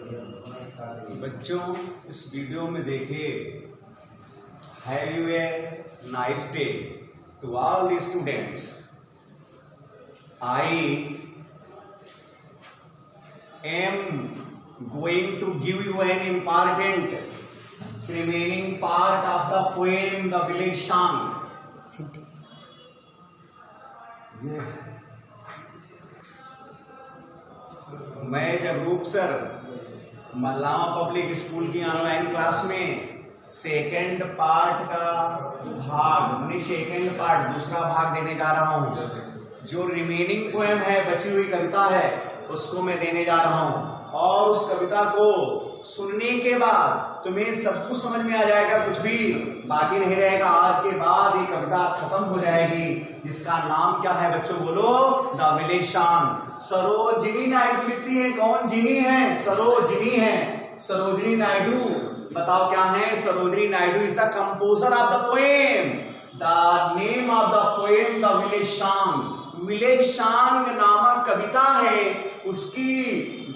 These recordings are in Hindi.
बच्चों, इस वीडियो में देखिए, have you a nice day to all the students. I am going to give you an important remaining part of the poem the village song. मैं जब Roop sir Mallawa public school की ऑनलाइन क्लास में सेकेंड पार्ट का भाग सेकेंड पार्ट दूसरा भाग देने जा रहा हूं, जो रिमेनिंग पोएम है, बची हुई कविता है, उसको मैं देने जा रहा हूं। और उस कविता को सुनने के बाद तुम्हें सब कुछ समझ में आ जाएगा, कुछ भी बाकी नहीं रहेगा। आज के बाद ये कविता खत्म हो जाएगी, जिसका नाम क्या है बच्चों, बोलो, the village song. Sarojini Naidu लिखती है। कौन जिनी है? सरोजिनी है, सरोजिनी नायडू। बताओ क्या है? Sarojini Naidu is the composer of the poem. The name of the poem the village song. Village song नामक कविता है, उसकी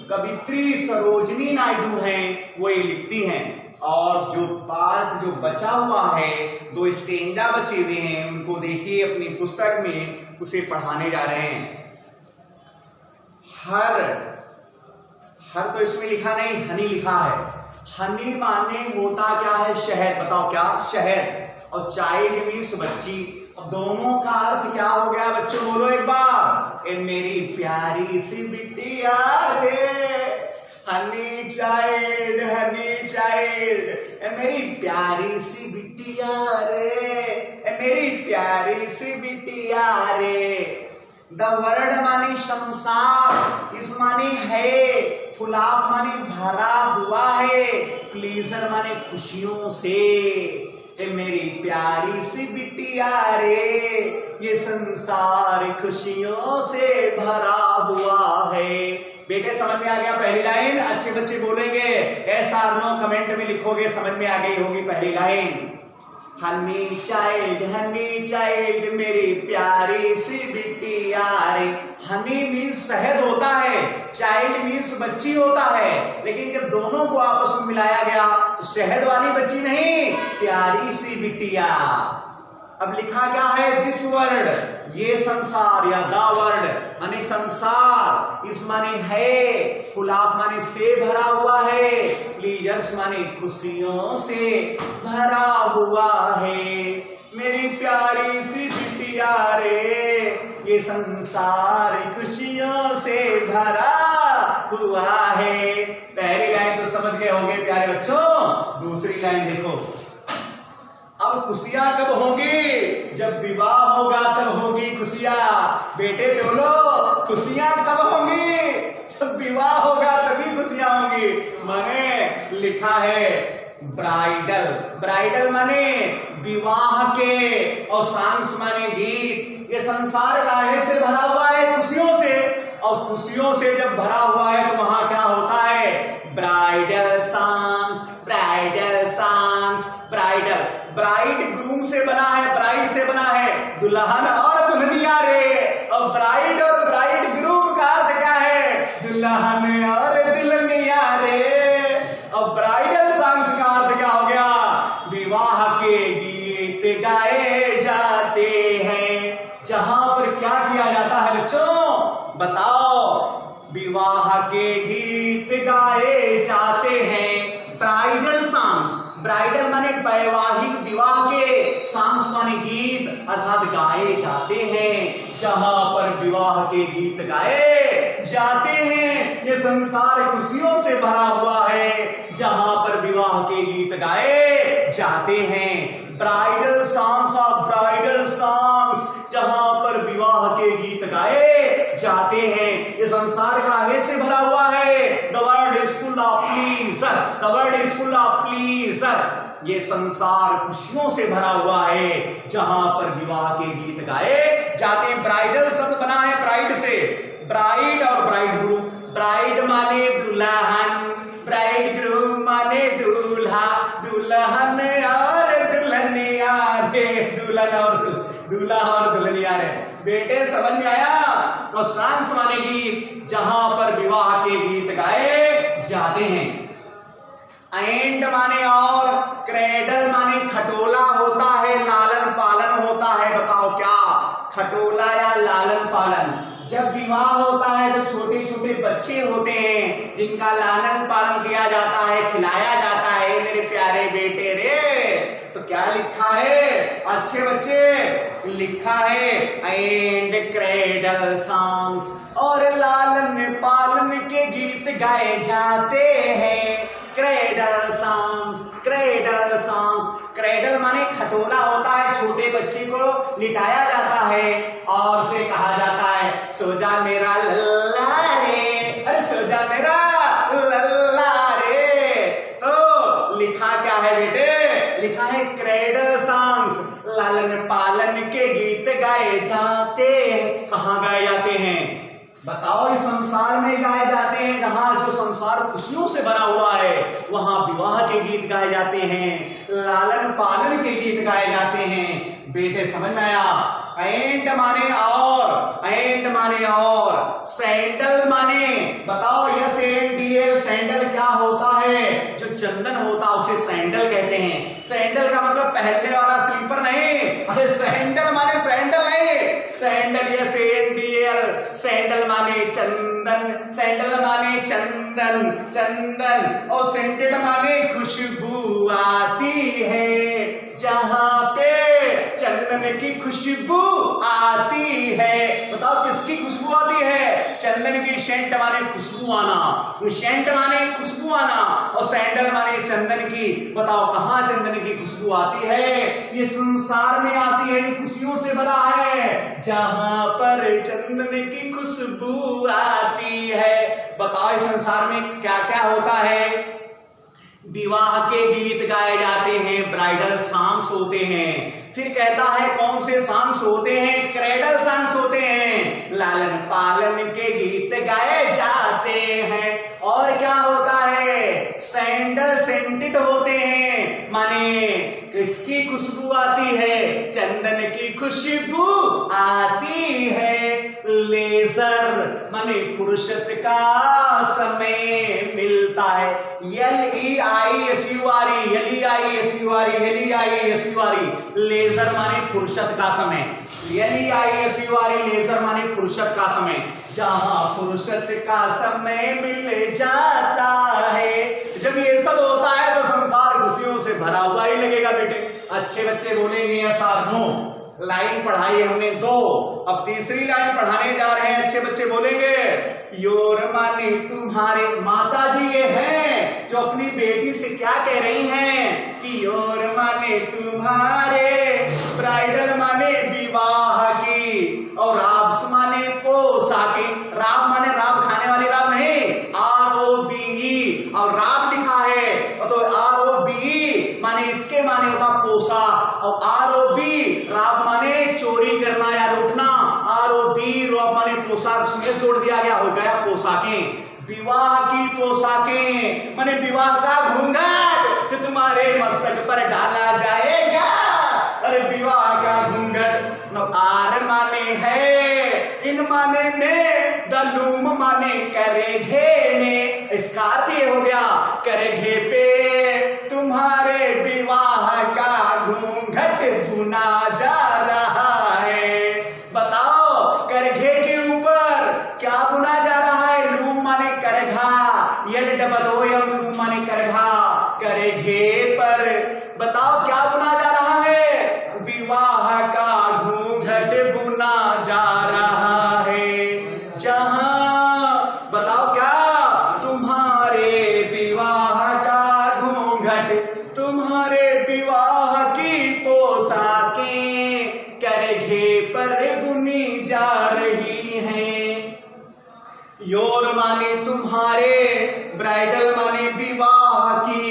कवित्री सरोजिनी नायडू हैं, वो ये लिखती हैं। और जो पार्ट जो बचा हुआ है, 2 स्टेंजा बचे हुए हैं, उनको देखिए अपनी पुस्तक में, उसे पढ़ाने जा रहे हैं। हर तो इसमें लिखा नहीं, हनी लिखा है। हनी माने होता क्या है? शहद। बताओ क्या? शहद। और चाइल्ड मीन्स बच्ची। अब दोनों का अर्थ क्या हो गया बच्चों, बोलो एक बार। ए मेरी प्यारी सी बिटिया रे, हनी चाइल्ड, हनी चाइल्ड। ए मेरी प्यारी सी बिटिया रे, ए मेरी प्यारी सी बिटिया रे। द वर्ड मानी संसार, इस मानी है, फुलाब मानी भरा हुआ है, प्लीजर माने खुशियों से। ए मेरी प्यारी सी बिटिया रे, ये संसार खुशियों से भरा हुआ है। बेटे समझ में आ गया पहली लाइन? अच्छे बच्चे बोलेंगे, ऐसा नो कमेंट में लिखोगे, समझ में आ गई होगी पहली लाइन। हनी चाइल्ड मेरी प्यारी सी बिटिया रे। हनी मीन्स शहद होता है, चाइल्ड मीन्स बच्ची होता है, लेकिन जब दोनों को आपस में मिलाया गया तो शहद वाली बच्ची नहीं, प्यारी सी बिटिया। अब लिखा क्या है? दिस वर्ल्ड, ये संसार, या द वर्ल्ड माने संसार, इस माने है, फुलाब माने से भरा हुआ है, प्लीजर्स माने खुशियों से भरा हुआ है। मेरी प्यारी सी बिटिया रे, ये संसार खुशियों से भरा हुआ है। पहली लाइन तो समझ गए होंगे प्यारे बच्चों। दूसरी लाइन देखो। अब खुशियां कब होंगी? जब विवाह होगा तब होगी खुशियां। बेटे बोलो, खुशियां कब होंगी? जब विवाह होगा तभी खुशियां होंगी। माने लिखा है ब्राइडल। ब्राइडल माने विवाह के, और सॉन्ग्स माने गीत। ये संसार काहे से भरा हुआ है? खुशियों से। और खुशियों से जब भरा हुआ है तो वहां क्या होता है? Bridal songs, bridal songs. Bridal, bride groom से बना है, ब्राइड से बना है, दुल्हन और दुल्हनिया रे। और ब्राइड और ब्राइड ग्रूम का अर्थ क्या है? दुल्हन और दुल्हनिया रे। और ब्राइडल सॉन्ग्स का अर्थ क्या हो गया? विवाह के गीत गाए जाते हैं। जहां पर क्या किया जाता है बच्चों, बताओ? विवाह के गीत गाए जाते हैं। ब्राइडल सॉन्ग्स, ब्राइडल माने वैवाहिक विवाह के, सॉन्ग्स माने गीत, अर्थात गाए जाते हैं। जहां पर विवाह के गीत गाए जाते हैं, ये संसार खुशियों से भरा हुआ है। जहां पर विवाह के गीत गाए जाते हैं। Bridal songs of bridal songs, जहां पर विवाह के गीत गाए जाते हैं। ये संसार काहे से भरा हुआ है? The world is full of pleaser, the world is full of pleaser. ये संसार खुशियों से भरा हुआ है, जहां पर विवाह के गीत गाए जाते हैं। ब्राइडल शब्द बना है ब्राइड से, ब्राइड और ब्राइड ग्रूम। ब्राइड माने दुल्हन, ब्राइड ग्रूम माने दूल्हा, दुल्हन और दुल्हनिया रे, दुल्हन और दूल्हा और दुल्हनिया रे। बेटे समझ में आया? और सॉन्ग्स माने गीत, जहां पर विवाह के गीत गाए जाते हैं। एंड माने और, क्रेडल माने खटोला होता है, लालन पालन होता है। बताओ क्या, खटोला या लालन पालन। जब विवाह होता है तो छोटे छोटे बच्चे होते हैं जिनका लालन पालन किया जाता है, खिलाया जाता है। मेरे प्यारे बेटे रे, तो क्या लिखा है अच्छे बच्चे, लिखा है एंड क्रेडल सॉन्ग्स, और लालन पालन के गीत गाए जाते हैं। Cradle songs, cradle songs. Cradle माने खटोला होता है, छोटे बच्चे को लिटाया जाता है और उसे कहा जाता है सो जा मेरा लल्ला रे, अरे सो जा मेरा लल्ला रे। तो लिखा क्या है बेटे, लिखा है क्रेडल सॉन्ग्स, लालन पालन के गीत गाए जाते हैं। कहाँ गाए जाते हैं बताओ, इस संसार में गाए जाते हैं जहां जो संसार खुशियों से भरा हुआ है, वहां विवाह के गीत गाए जाते हैं, लालन पालन के गीत गाए जाते हैं। बेटे समझ में आया, एंड माने और, एंड माने और, सैंडल माने बताओ, यस एंड डीएल, सैंडल क्या होता है, जो चंदन होता है उसे सैंडल कहते हैं। सैंडल का मतलब पहनने वाला स्लीपर नहीं, अरे सैंडल माने सैंडल नहीं, sandal yes and DL, sandal माने चंदन, सैंडल माने चंदन, चंदन, और सेंटेड माने खुशबू आती है, जहां पे चंदन की खुशबू आती है। बताओ किसकी खुशबू आती है, चंदन की। सेंट माने खुशबू आना, सेंट माने खुशबू आना, और सैंडल माने चंदन की। बताओ कहां चंदन की खुशबू आती है, ये संसार में आती है, खुशियों से भरा है, जहां पर चंदन की खुशबू आती है। बताओ इस संसार में क्या क्या होता है, विवाह के गीत गाए जाते हैं, ब्राइडल सॉन्ग्स होते हैं। फिर कहता है कौन से सॉन्ग्स होते हैं, क्रेडल सॉन्ग्स होते हैं, लालन पालन के गीत गाए जाते हैं। और क्या होता है, सैंडल सेंटेड होते हैं, माने किसकी खुशबू आती है, चंदन की खुशबू आती है। लेजर माने फुर्सत का समय मिलता है, LEISURE, लेजर माने फुर्सत का समय, LEISURE, लेजर माने फुर्सत का समय, जहां फुर्सत का समय मिल जाता है। जब ये सब होता है तो संसार खुशियों से भरा हुआ ही लगेगा बेटे। अच्छे बच्चे बोलेंगे ऐसा नो, लाइन पढ़ाई हमने 2, अब तीसरी लाइन पढ़ाने जा रहे हैं। अच्छे बच्चे बोलेंगे योर माने तुम्हारे, माता जी ये हैं जो अपनी बेटी से क्या कह रही हैं कि योर माने तुम्हारे, ब्राइडल माने विवाह की, और राब्स माने पोशाके। राब माने राब खाने वाली राब नहीं, ROBE, और राब लिखा है तो ROBE माने इसके माने होता पोशाक, और ROB राब माने चोरी करना या लूटना, ROB राब माने पोशाक, उसमें जोड़ दिया गया, हो गया पोशाकें। विवाह की पोशाकें माने विवाह का घूंघट जो तुम्हारे मस्तक पर डाला जाएगा, अरे विवाह का घूंघट। आर माने है, इन माने में, दलूम माने करे घे में, इसका अर्थ ये हो गया करे घे पे तुम्हारे विवाह का घूंघट बुना जा रहा है। बताओ करघे के ऊपर क्या बुना जा रहा है, लूम माने करघा, LOOM लूम माने करघा, करघे पर बताओ क्या बुना जा रहा है, विवाह का घूंघट बुना जा रहा है, जहां बताओ क्या, तुम्हारे विवाह का घूंघट, तुम्हारे विवाह की पोशाकें करघे पर बुनी जा रही हैं। योर माने तुम्हारे, ब्राइडल माने विवाह की,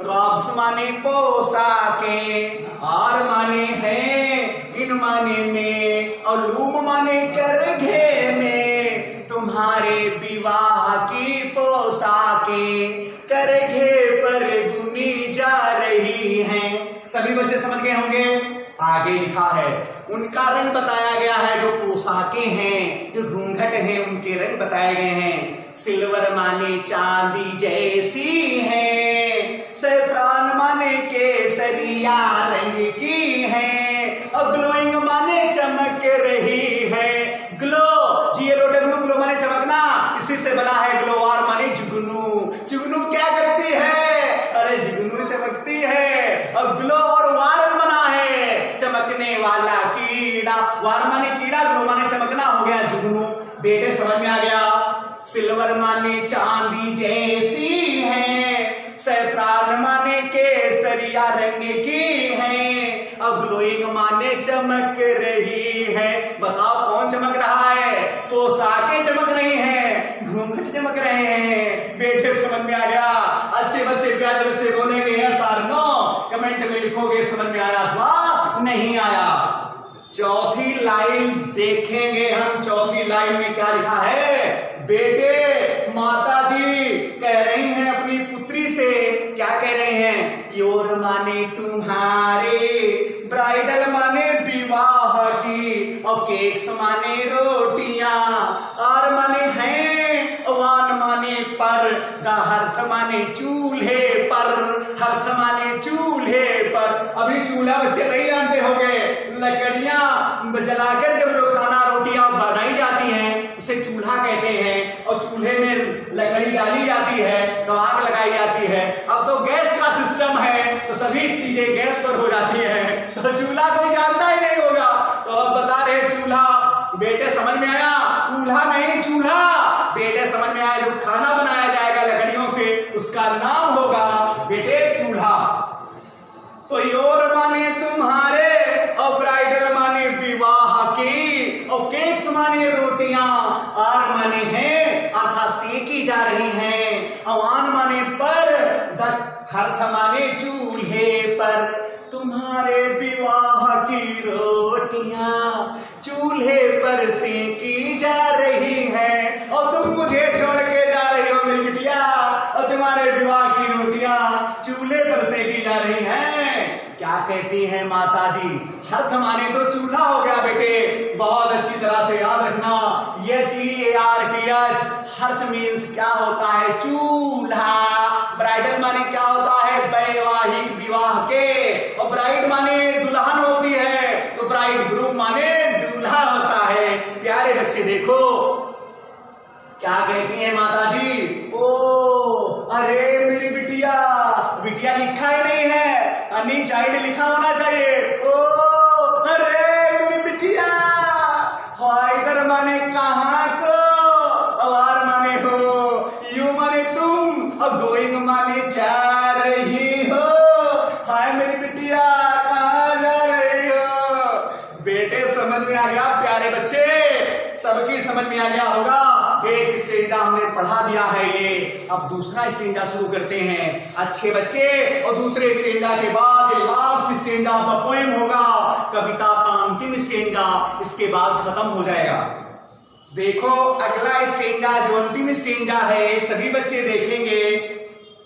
रॉब्स माने पोशाकें, आर माने हैं, इन माने में, और लूम माने करघे में, तुम्हारे विवाह की पोशाकें करघे पर बुनी जा रही हैं। सभी बच्चे समझ गए होंगे। आगे लिखा है उनका रंग बताया गया है, जो पोशाकें हैं, जो घूंघट हैं, उनके रंग बताए गए हैं। सिल्वर माने चांदी जैसी है, सैफरान माने केसरिया रंग की है, और ग्लोइंग माने चमक रही है। ग्लो GLOW ग्लो माने चमकना, इसी से बना है ग्लोवार माने जुगनू। जुगनू क्या करती है? अरे जुगनू चमकती है, और ग्लो और वार बना है चमकने वाला कीड़ा। वार माने कीड़ा, ग्लो माने चमकना, हो गया जुगनू। बेटे समझ में आ गया? सिल्वर माने चांदी जैसी है, सैफरान माने केसरिया रंग की है, अब ग्लोइंग माने चमक रही है। बताओ कौन चमक रहा है? पोशाकें चमक रही हैं, घूंघट चमक रहे हैं। बेटे समझ में आ गया? अच्छे बच्चे, प्यारे बच्चे बोलेंगे यस और नो, कमेंट में लिखोगे समझ में आया अथवा नहीं आया। चौथी लाइन देखेंगे हम। चौथी लाइन में क्या लिखा है? बेटे माता जी कह रही हैं अपनी पुत्री से, क्या कह रहे हैं? योर माने तुम्हारे, ब्राइडल माने विवाह की, और केक्स माने रोटियां, आर माने हैं, वान माने पर, द हर्थ माने चूल्हे पर, हर्थ माने चूल्हे पर। अभी चूल्हा बच्चे नहीं जानते होंगे, लकड़ियां जलाकर जब खाना रोटियां बनाई जाती हैं उसे चूल्हा कहते हैं, और चूल्हे में लकड़ी डाली जाती है तो आग लगाई जाती है। अब तो गैस का सिस्टम है तो सभी चीजें गैस पर हो जाती है, तो चूल्हा कोई जानता ही नहीं होगा। तो अब बता रहे चूल्हा। बेटे समझ में आया? चूल्हा नहीं चूल्हा। बेटे समझ में आया? जो खाना बनाया जाएगा लकड़ियों से उसका नाम होगा बेटे चूल्हा। तो योर माने तुम्हारे, और ब्राइडल माने विवाह की, और केक्स माने रोटियां, आर माने हैं अर्थात सेकी जा रही हैं, अवान माने पर, हर्थ माने चूल्हे पर। तुम्हारे विवाह की रोटियां चूल्हे पर सेकी जा रही हैं, और तुम मुझे छोड़ के जा रही हो मेरी बिटिया, और तुम्हारे विवाह की रोटियां चूल्हे पर सेकी जा रही हैं। क्या कहती हैं माता जी? हर्थ माने तो चूल्हा हो गया बेटे, बहुत अच्छी तरह से याद रखना। HERTH, हर्थ मीन्स क्या होता है? चूल्हा। ब्राइडल माने क्या होता है? वैवाहिक विवाह के, और ब्राइड माने दुल्हन होती है, तो ब्राइड ग्रूम माने दूल्हा होता है। प्यारे बच्चे देखो क्या कहती है माता जी? ओ अरे मेरी बिटिया, बिटिया लिखा ही नहीं है, अन्नी चाइल्ड लिखा होना चाहिए। ओ अरे मेरी बिटिया, इधर माने कहाँ को, अवार माने हो, यू माने तुम, और गोइंग माने जा रही हो। हाय मेरी बिटिया कहाँ जा रही हो? बेटे समझ में आ गया? प्यारे बच्चे सबकी समझ में आ गया होगा। एक स्टेंजा हमने पढ़ा दिया है ये, अब दूसरा स्टेंजा शुरू करते हैं अच्छे बच्चे, और दूसरे स्टेंजा के बाद लास्ट स्टेंजा का पोएम होगा, कविता का अंतिम स्टेंजा, इसके बाद खत्म हो जाएगा। देखो अगला स्टेंजा जो अंतिम स्टेंजा है सभी बच्चे देखेंगे,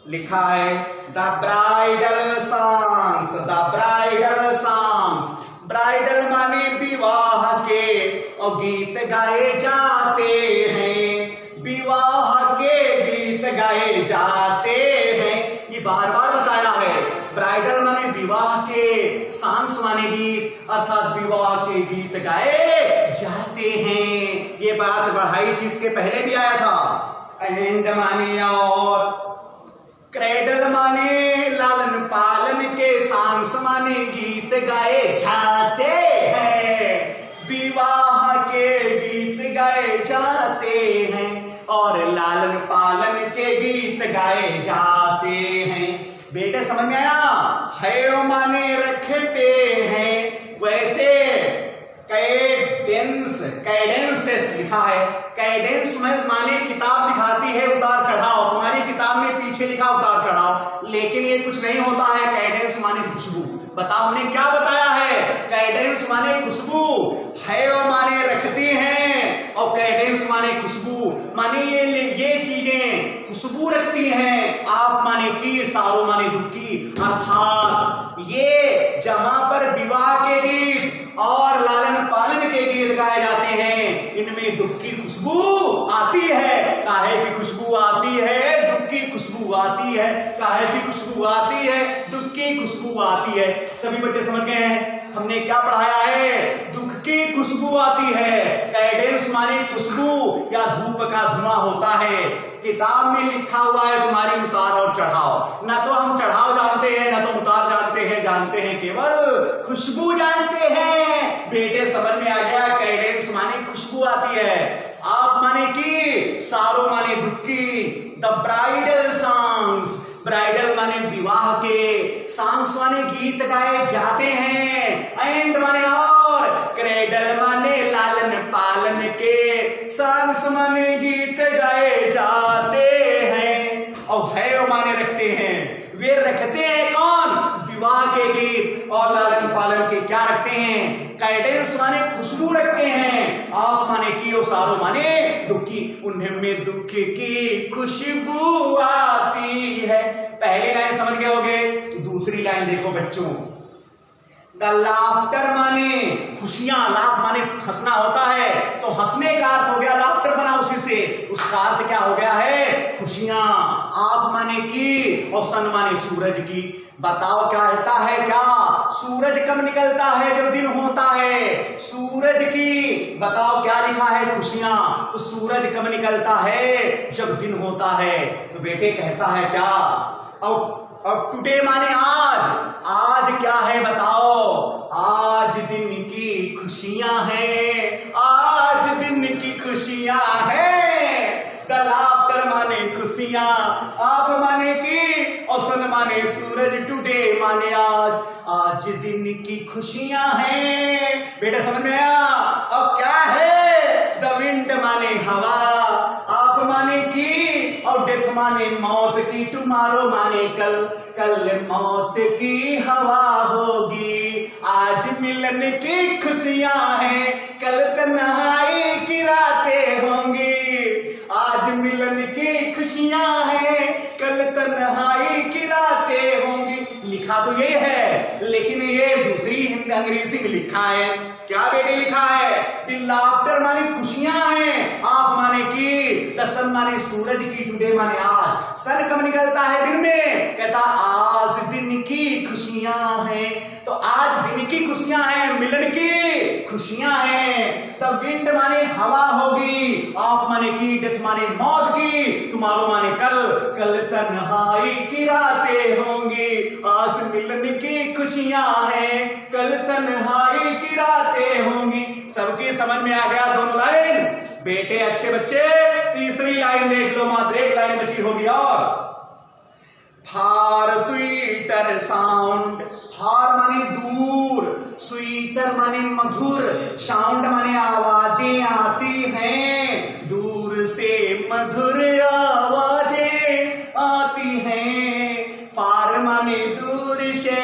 लिखा है the bridal songs, the bridal songs. Bridal माने विवाह के, और गीत गाए जाते हैं, विवाह के गीत गाए जाते हैं। ये बार बार बताया है। ब्राइडल माने विवाह के, सॉन्ग्स माने गीत, अर्थात विवाह के गीत गाए जाते हैं। ये बात बढ़ाई थी, इसके पहले भी आया था। एंड माने और, क्रेडल माने लालन पालन के, सांस माने गीत गाए जाते हैं, विवाह के गीत गाए जाते हैं, और लालन पालन के गीत गाए जाते हैं। बेटे समझ में आया? है माने रखते हैं, वैसे कैडेंसेस लिखा है। कैडेंस माने किताब दिखाती है उतार चढ़ाव, तुम्हारी किताब में पीछे लिखा उतार चढ़ाव, लेकिन ये कुछ नहीं होता है। कैडेंस माने खुशबू। बताओ हमने क्या बताया है? कैडेंस माने खुशबू, है माने रखती हैं, और कैडेंस माने खुशबू, माने ये चीजें खुशबू रखती हैं। आप माने की, सारो माने दुखी, अर्थात ये जहां पर विवाह के गीत और लालन पालन के गीत गाए जाते हैं, इनमें दुख की खुशबू आती है। काहे की खुशबू आती है? दुख की खुशबू आती है। काहे की खुशबू आती है? दुख की खुशबू आती है। सभी बच्चे समझ गए हैं हमने क्या पढ़ाया है? दुख की खुशबू आती है। कैडेंस माने खुशबू या धूप का धुआं होता है। किताब में लिखा हुआ है तुम्हारी उतार और चढ़ाव, ना तो हम चढ़ाव जानते हैं ना तो उतार जानते हैं केवल खुशबू जानते हैं। बेटे समझ में आ गया? कैडेंस माने खुशबू आती है। आप माने की, सारो माने दुख की। द ब्राइडल सॉन्ग्स, ब्राइडल माने विवाह के, सॉन्ग्स माने गीत गाए जाते हैं, एंड माने और, क्रेडल माने लालन पालन के, सॉन्ग्स माने गीत गाए जाते हैं। और है माने रखते हैं, वे रखते हैं कौन? विवाह के गीत और लालन पालन के क्या रखते हैं? कैडेंस माने खुशबू रखते हैं। आप माने की और सारो माने दुखी, उनमें दुख की खुशबू आती है। पहली लाइन समझ गए होगे, दूसरी लाइन देखो बच्चों। द लाफ्टर माने खुशियां, लाफ माने हंसना होता है, तो हंसने का अर्थ हो गया लाफ्टर बना उसी से, उसका अर्थ क्या हो गया है? खुशियां। आप माने की और सन माने सूरज की। बताओ क्या कहता है? क्या सूरज कब निकलता है? जब दिन होता है। सूरज की बताओ क्या लिखा है? खुशियां। तो सूरज कब निकलता है? जब दिन होता है। तो बेटे कहता है क्या? अब टुडे माने आज। आज क्या है बताओ? आज दिन की खुशियां हैं। आज दिन की खुशियां हैं। द लाफ्टर माने खुशियां, आप माने की और सन माने सूरज। टुडे माने आज, आज दिन की खुशियां हैं। बेटा समझ में आया? अब क्या है? द विंड माने हवा, आप माने की और डेथ माने मौत की। टुमारो माने कल, कल मौत की हवा होगी। आज मिलन की खुशियां हैं, कल तन्हाई की रातें होंगी। आज मिलन की खुशियां हैं, कल तन्हाई की रातें होंगी। लिखा तो ये है, लेकिन ये दूसरी अंग्रेजी में लिखा है। क्या बेटे लिखा है? द लाफ्टर माने खुशियां हैं, आप माने की, द सन माने सूरज की, टुडे माने आज। सन कब निकलता है? दिन में। कहता आज दिन की खुशियां हैं। तो आज दिन की खुशियां हैं, मिलन की खुशियां हैं। द विंड माने हवा होगी, आप माने की, डेथ माने मौत की, टुमारो माने कल, कल तन्हाई की रातें होंगी। आज मिलन की खुशियां हैं, कल तन्हाई की रातें होंगी। सबकी समझ में आ गया दोनों लाइन? बेटे अच्छे बच्चे तीसरी लाइन देख लो, मात्र एक लाइन बची होगी। और फार स्वीटर साउंड, फार माने दूर, स्वीटर माने मधुर, साउंड माने आवाजें आती हैं, दूर से मधुर आवाजें आती हैं। फार माने दूर से,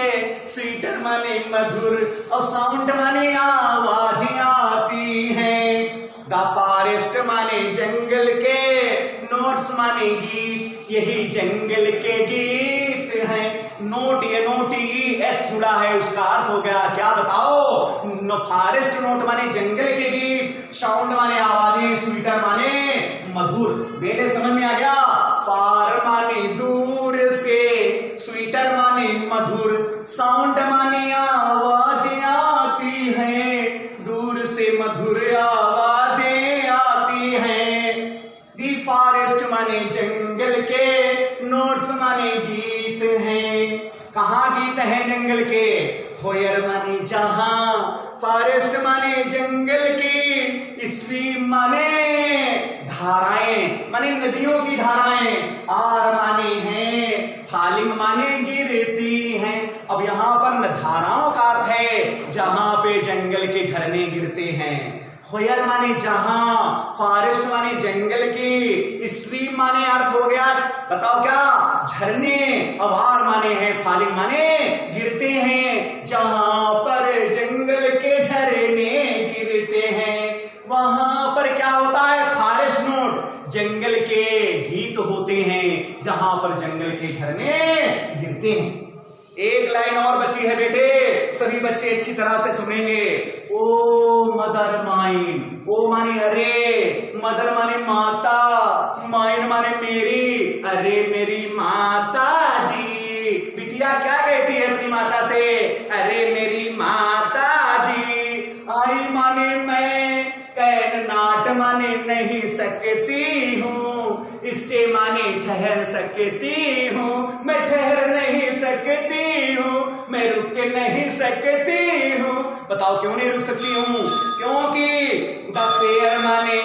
स्वीटर माने मधुर और साउंड माने आवाजें आती हैं। द फॉरेस्ट माने जंगल के, नोट्स माने गीत, यही जंगल के गीत हैं। नोट, ये नोट ई एस जुड़ा है, उसका अर्थ हो गया क्या बताओ? फॉरेस्ट नोट माने जंगल के गीत, साउंड माने आवाजें, स्वीटर माने मधुर। बेटे समझ में आ गया? फार माने दूर से, स्वीटर माने मधुर, साउंड माने आवाजें आती हैं, दूर से मधुर आवाजें आती हैं। दी फॉरेस्ट माने जंगल के, नोट्स माने गीत हैं। कहाँ गीत हैं जंगल के? होयर माने जहां, फॉरेस्ट माने जंगल की, स्ट्रीम माने धाराएं, माने नदियों की धाराएं, आर माने हैं, फालिंग माने गिरती हैं। अब यहाँ पर धाराओं का अर्थ है जहां पे जंगल के झरने गिरते हैं। होयर माने जहां, फॉरेस्ट माने जंगल की, स्ट्रीम माने अर्थ हो गया बताओ क्या? झरने। अवार माने हैं, फालिंग माने गिरते हैं, जहां पर जंगल के झरने गिरते हैं वहां पर क्या होता है? फॉरेस्ट नोट, जंगल के गीत होते हैं, जहां पर जंगल के झरने गिरते हैं। एक लाइन और बची है बेटे, सभी बच्चे अच्छी तरह से सुनेंगे। ओ मदर माइन, ओ माने अरे, मदर माने माता, माइन माने मेरी, अरे मेरी माता जी। बिटिया क्या कहती है अपनी माता से? अरे मेरी माता जी। आई माने मैं, कैन नाट माने नहीं सकती हूँ, स्टे माने ठहर सकती हूँ, मैं ठहर नहीं सकती हूँ, मैं रुक नहीं सकती हूँ। बताओ क्यों नहीं रुक सकती हूँ? क्योंकि द फेयर माने,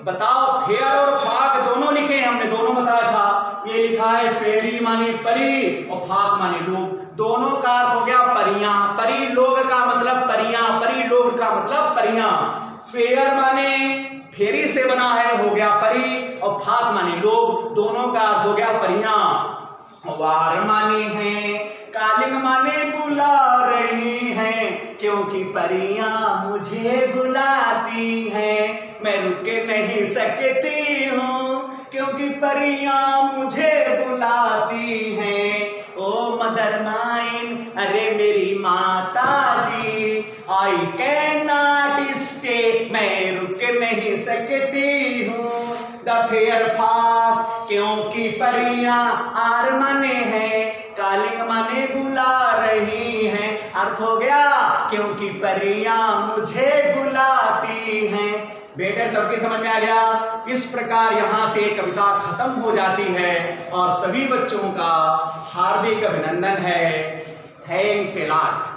बताओ फेयर और फाक दोनों लिखे हैं हमने, दोनों बताया था। ये लिखा है फेरी माने परी और फाक माने लोग, दोनों का अर्थ हो गया परियां। परी लोग का मतलब परियां, परी लोग का मतलब परियां। फेयर माने फेरी से बना है, हो गया परी, और फाक माने लोग, दोनों का अर्थ हो गया परियां। वार माने हैं, कालिंग माने बुला रही हैं, क्योंकि परियां मुझे बुलाती हैं, मैं रुक नहीं सकती हूँ, क्योंकि परियां मुझे बुलाती हैं। ओ मदर माइन, अरे मेरी माता जी, आई कैन नॉट स्टे, मैं रुक नहीं सकती हूँ। द फेयर फाक, क्योंकि परियां आर माने हैं, कालिंग माने बुला रही हैं, अर्थ हो गया क्योंकि परियां मुझे बुलाती हैं। बेटे सबकी समझ में आ गया? इस प्रकार यहां से कविता खत्म हो जाती है और सभी बच्चों का हार्दिक अभिनंदन है। Thanks a lot.